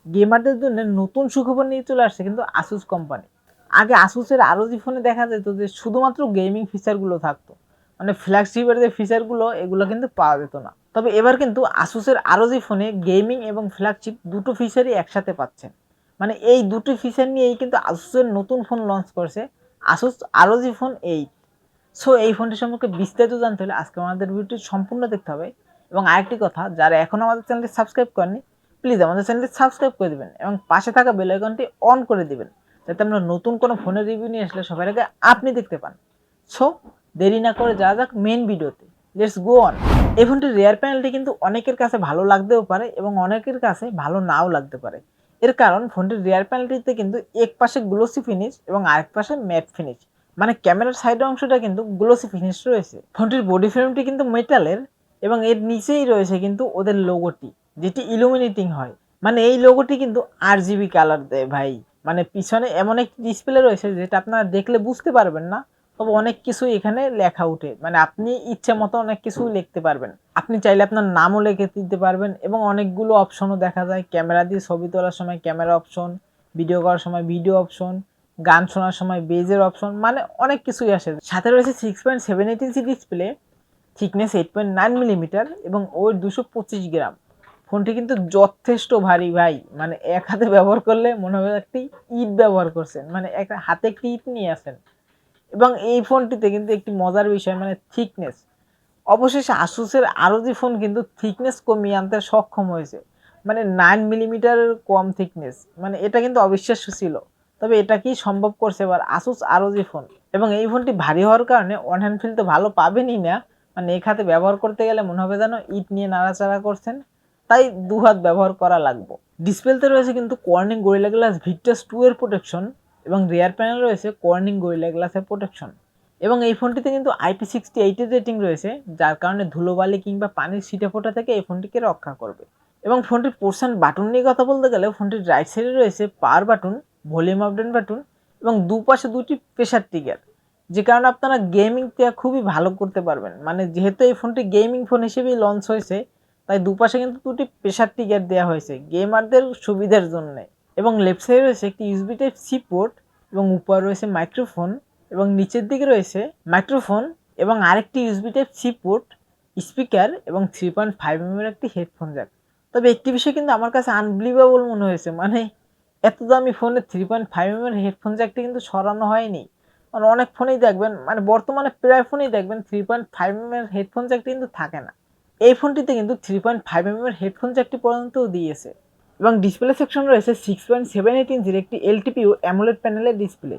গেমারদের জন্য নতুন সুখবর নিয়ে চলে আসছে কিন্তু আসুস কোম্পানি। আগে আসুসের ROG ফোনে দেখা যেত যে শুধুমাত্র গেমিং ফিচারগুলো থাকতো, মানে ফ্ল্যাগশিপের যে ফিচারগুলো এগুলো কিন্তু পাওয়া যেত না। তবে এবার কিন্তু আসুসের ROG ফোনে গেমিং এবং ফ্ল্যাগশিপ দুটো ফিচারই একসাথে পাচ্ছেন। মানে এই দুটো ফিচার নিয়েই কিন্তু আসুসের নতুন ফোন লঞ্চ করছে আসুস ROG ফোন 8। সো এই ফোনটি সম্পর্কে বিস্তারিত জানতে হলে আজকে আমাদের ভিডিওটি সম্পূর্ণ দেখতে হবে। এবং আরেকটি কথা, যারা এখনও আমাদের চ্যানেলটি সাবস্ক্রাইব করেনি প্লিজ আমাদের চ্যানেলটি সাবস্ক্রাইব করে দেবেন এবং পাশে থাকা বেল আইকনটি অন করে দিবেন, যাতে আমরা নতুন কোনো ফোনের রিভিউ নিয়ে আসলে সবার আগে আপনি দেখতে পান। সো দেরি না করে যাওয়া যাক মেন ভিডিওতে। Let's go on. এই ফোনটির রেয়ার প্যানেলটি কিন্তু অনেকের কাছে ভালো লাগতেও পারে এবং অনেকের কাছে ভালো নাও লাগতে পারে। এর কারণ ফোনটির রেয়ার প্যানেলটিতে কিন্তু এক পাশে গ্লোসি ফিনিশ এবং আরেক পাশে ম্যাট ফিনিশ, মানে ক্যামেরার সাইডের অংশটা কিন্তু গ্লোসি ফিনিশ রয়েছে। ফোনটির বডি ফ্রেমটি কিন্তু মেটালের এবং এর নিচেই রয়েছে কিন্তু ওদের লোগোটি, যেটি ইলুমিনেটিং হয়। মানে এই লোগোটি কিন্তু RGB কালার দেয় ভাই। মানে পিছনে এমন একটি ডিসপ্লে রয়েছে যেটা আপনারা দেখলে বুঝতে পারবেন না, তবে অনেক কিছুই এখানে লেখা উঠে। মানে আপনি ইচ্ছে মতো অনেক কিছু লিখতে পারবেন, আপনি চাইলে আপনার নামও লিখে দিতে পারবেন এবং অনেকগুলো অপশনও দেখা যায়। ক্যামেরা দিয়ে ছবি তোলার সময় ক্যামেরা অপশন, ভিডিও করার সময় ভিডিও অপশন, গান শোনার সময় বেজের অপশন, মানে অনেক কিছুই আসে। সাথে রয়েছে 6.78 ইঞ্চি ডিসপ্লে, থিকনেস 8.9 মিলিমিটার এবং ওয়েট 225 গ্রাম। ফোনটি কিন্তু যথেষ্ট ভারী ভাই, মানে এক হাতে ব্যবহার করলে মনে হবে একটি ইট ব্যবহার করছেন, মানে এক হাতে একটি ইট নিয়ে আসেন। এবং এই ফোনটিতে কিন্তু একটি মজার বিষয়, মানে থিকনেস। অবশেষে আসুসের ROG ফোন কিন্তু থিকনেস কমিয়ে আনতে সক্ষম হয়েছে, মানে 9 মিলিমিটারের কম থিকনেস। মানে এটা কিন্তু অবিশ্বাস্য ছিল, তবে এটা কি সম্ভব করছে এবার আসুস ROG ফোন। এবং এই ফোনটি ভারী হওয়ার কারণে অন হ্যান্ড ফিল তো ভালো পাবেনই না, মানে এক হাতে ব্যবহার করতে গেলে মনে হবে যেন ইট নিয়ে নাড়াচাড়া করছেন, তাই দু হাত ব্যবহার করা লাগবে। ডিসপ্লেতে রয়েছে কিন্তু কর্নিং গরিলা গ্লাস ভিক্টাস 2 এর প্রোটেকশন এবং রিয়ার প্যানেল রয়েছে কর্নিং গরিলা গ্লাসের প্রোটেকশন। এবং এই ফোনটিতে কিন্তু IP68 এর রেটিং রয়েছে, যার কারণে ধুলোবালি কিংবা পানির ছিটে ফোটা থেকে এই ফোনটিকে রক্ষা করবে। এবং ফোনটির পোর্শন বাটন নিয়ে কথা বলতে গেলে ফোনটির রাইট সাইডে রয়েছে power button, volume up down button এবং দুপাশে দুটি প্রেসার ট্রিগার, যে কারণে আপনারা গেমিংটা খুবই ভালো করতে পারবেন। মানে যেহেতু এই ফোনটি গেমিং ফোন হিসেবেই লঞ্চ হয়েছে, তাই দুপাশে কিন্তু দুটি প্রেসার ট্রিগার দেওয়া হয়েছে গেমারদের সুবিধার জন্য। এবং লেফট সাইডে রয়েছে একটি USB Type-C পোর্ট এবং উপরে রয়েছে মাইক্রোফোন এবং নিচের দিকে রয়েছে মাইক্রোফোন এবং আরেকটি USB Type-C পোর্ট, স্পিকার এবং 3.5mm এর একটি হেডফোন জ্যাক। তবে একটি বিষয় কিন্তু আমার কাছে আনবিলিভেবল মনে হয়েছে, মানে এত দামি ফোনে 3.5mm এর হেডফোন জ্যাকটি কিন্তু সরানো হয়নি। মানে অনেক ফোনেই দেখবেন, মানে বর্তমানে প্রায় ফোনেই দেখবেন 3.5mm এর হেডফোন জ্যাকটি কিন্তু থাকে না। এই ফোনটিতে কিন্তু 3.5mm এর হেডফোন জ্যাকটি পর্যন্ত দিয়েছে। এবং ডিসপ্লে সেকশন রয়েছে 6.78 ইঞ্চির একটি LTPO অ্যামোলেড প্যানেলের ডিসপ্লে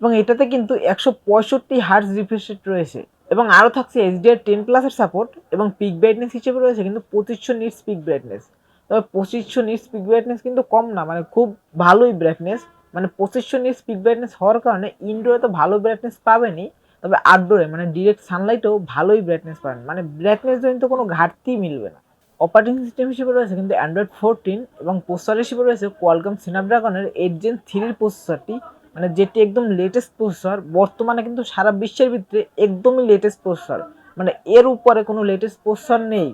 এবং এটাতে কিন্তু 165 Hz রিফ্রেশ রেট রয়েছে। এবং আরও থাকছে HDR10+ এর সাপোর্ট এবং পিক ব্রাইটনেস হিসেবে রয়েছে কিন্তু 2500 নিটস পিক ব্রাইটনেস। তবে 2500 নিটস পিক ব্রাইটনেস কিন্তু কম না, মানে খুব ভালোই ব্রাইটনেস। মানে 2500 নিটস পিক ব্রাইটনেস হওয়ার কারণে ইনডোরে তো ভালো ব্রাইটনেস পাবেনই, তবে আউটডোরে মানে ডিরেক্ট সানলাইটেও ভালোই ব্রাইটনেস পাবেন, মানে ব্রাইটনেস জনিত কোনো ঘাটতি মিলবে না। অপারেটিং সিস্টেম হিসেবে রয়েছে কিন্তু অ্যান্ড্রয়েড 14 এবং প্রসেসর হিসেবে রয়েছে কোয়ালকম স্ন্যাপড্রাগনের 8 Gen 3 প্রসেসরটি, মানে যেটি একদম লেটেস্ট প্রসেসর। বর্তমানে কিন্তু সারা বিশ্বের ভিতরে একদমই লেটেস্ট প্রসেসর, মানে এর উপরে কোনো লেটেস্ট প্রসেসর নেই।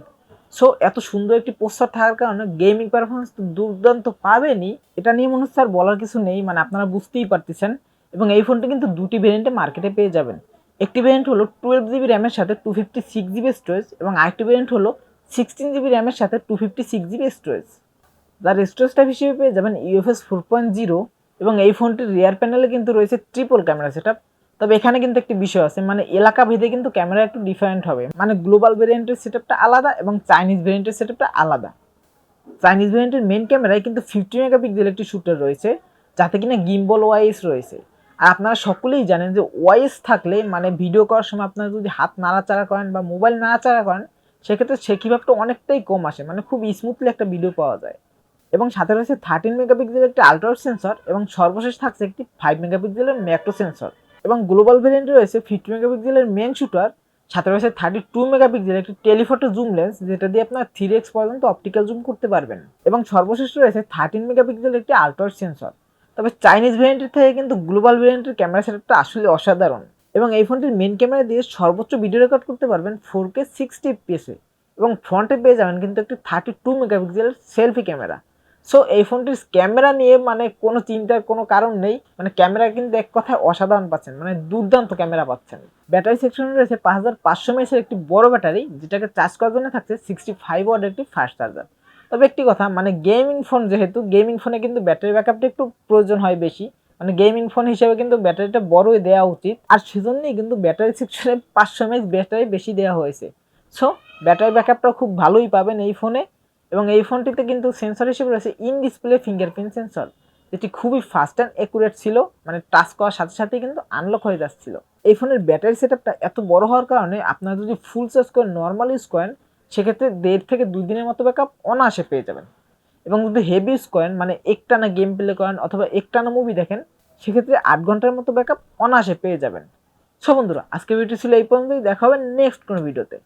সো এত সুন্দর একটি প্রসেসর থাকার কারণে গেমিং পারফরমেন্স তো দুর্দান্ত পাবেনই, এটা নিয়ে মনে হচ্ছে আর বলার কিছু নেই, মানে আপনারা বুঝতেই পারতেছেন। এবং এই ফোনটি কিন্তু দুটি ভেরিয়েন্টে মার্কেটে পেয়ে যাবেন। একটি ভেরিয়েন্ট হলো 12GB র্যামের সাথে 256GB স্টোরেজ এবং আরেকটি ভেরিয়েন্ট হলো 16GB র্যামের সাথে 256GB স্টোরেজ। যার স্টোরেজ টাইপ হিসেবে পেয়ে যাবেন UFS 4.0 এবং এই ফোনটির রিয়ার প্যানেলে কিন্তু রয়েছে ট্রিপল ক্যামেরা সেটআপ। তবে এখানে কিন্তু একটি বিষয় আছে, মানে এলাকা ভেদে কিন্তু ক্যামেরা একটু ডিফারেন্ট হবে। মানে গ্লোবাল ভেরিয়েন্টের সেটআপটা আলাদা এবং চাইনিজ ভেরিয়েন্টের সেটআপটা আলাদা। চাইনিজ ভেরিয়েন্টের মেন ক্যামেরায় কিন্তু 50 মেগাপিক্সেল একটি শুটার রয়েছে, যাতে কিনা গিম্বল ওয়াইএস রয়েছে। আর আপনারা সকলেই জানেন যে ওয়াইএস থাকলে মানে ভিডিও করার সময় আপনারা যদি হাত নাড়াচাড়া করেন বা মোবাইল নাড়াচাড়া করেন, সেক্ষেত্রে সেকিভাবটা অনেকটাই কম আসে, মানে খুব স্মুথলি একটা ভিডিও পাওয়া যায়। এবং সাথে রয়েছে 13 মেগাপিক্সেলের একটি আল্ট্রাওয়াইড সেন্সর এবং সর্বশেষ থাকছে একটি 5 মেগাপিক্সেলের ম্যাক্রো সেন্সর। এবং গ্লোবাল ভেরিয়েন্টে রয়েছে 50 মেগাপিক্সেলের মেন শুটার, সাথে রয়েছে 32 মেগাপিক্সেলের একটি টেলিফটো জুম লেন্স, যেটা দিয়ে আপনার 3x পর্যন্ত অপটিক্যাল জুম করতে পারবেন। এবং সর্বশেষ রয়েছে 13 মেগাপিক্সেলের একটি আল্ট্রাওয়াইড সেন্সর। তবে চাইনিজ ভেরিয়েন্টের থেকে কিন্তু গ্লোবাল ভেরিয়েন্টের ক্যামেরা সেটআপটা আসলে অসাধারণ। এবং এই ফোনটির মেন ক্যামেরা দিয়ে সর্বোচ্চ ভিডিও রেকর্ড করতে পারবেন 4K 60 fps এবং ফ্রন্টে পেয়ে যাবেন কিন্তু একটি 32 মেগাপিক্সেলের সেলফি ক্যামেরা। সো এই ফোনটির ক্যামেরা নিয়ে মানে কোনো চিন্তার কোনো কারণ নেই, মানে ক্যামেরা কিন্তু এক কথায় অসাধারণ পাচ্ছেন, মানে দুর্দান্ত ক্যামেরা পাচ্ছেন। ব্যাটারি সেকশনে রয়েছে 5500 mAh একটি বড় ব্যাটারি, যেটাকে চার্জ করার জন্য থাকছে 65 ওয়াট একটি ফাস্ট চার্জার। তবে একটি কথা, মানে গেমিং ফোন, যেহেতু গেমিং ফোনে কিন্তু ব্যাটারি ব্যাকআপটা একটু প্রয়োজন হয় বেশি, মানে গেমিং ফোন হিসেবে কিন্তু ব্যাটারিটা বড়ই দেওয়া উচিত, আর সেজন্যই কিন্তু ব্যাটারি সেকশনে 500 mAh ব্যাটারি বেশি দেওয়া হয়েছে। সো ব্যাটারি ব্যাকআপটা খুব ভালোই পাবেন এই ফোনে। এবং এই ফোনটিতে কিন্তু সেন্সর হিসেবে রয়েছে ইন ডিসপ্লে ফিঙ্গারপ্রিন্ট সেন্সর, যেটি খুবই ফাস্ট অ্যান্ড অ্যাকুরেট ছিল, মানে টাচ করার সাথে সাথেই কিন্তু আনলক হয়ে যাচ্ছিল। এই ফোনের ব্যাটারি সেটআপটা এত বড় হওয়ার কারণে আপনারা যদি ফুল চার্জ করে নর্মাল ইউজ করেন, সেক্ষেত্রে 1.5 থেকে 2 দিনের মতো ব্যাকআপ অনায়াসে পেয়ে যাবেন। এবং যদি হেভি ইউজ করেন, মানে একটানা গেম প্লে করেন অথবা একটানা মুভি দেখেন, সেক্ষেত্রে 8 ঘন্টার মতো ব্যাকআপ অনায়াসে পেয়ে যাবেন। সো বন্ধুরা, আজকের ভিডিও ছিল এই পর্যন্তই, দেখা হবে নেক্সট কোনো ভিডিওতে।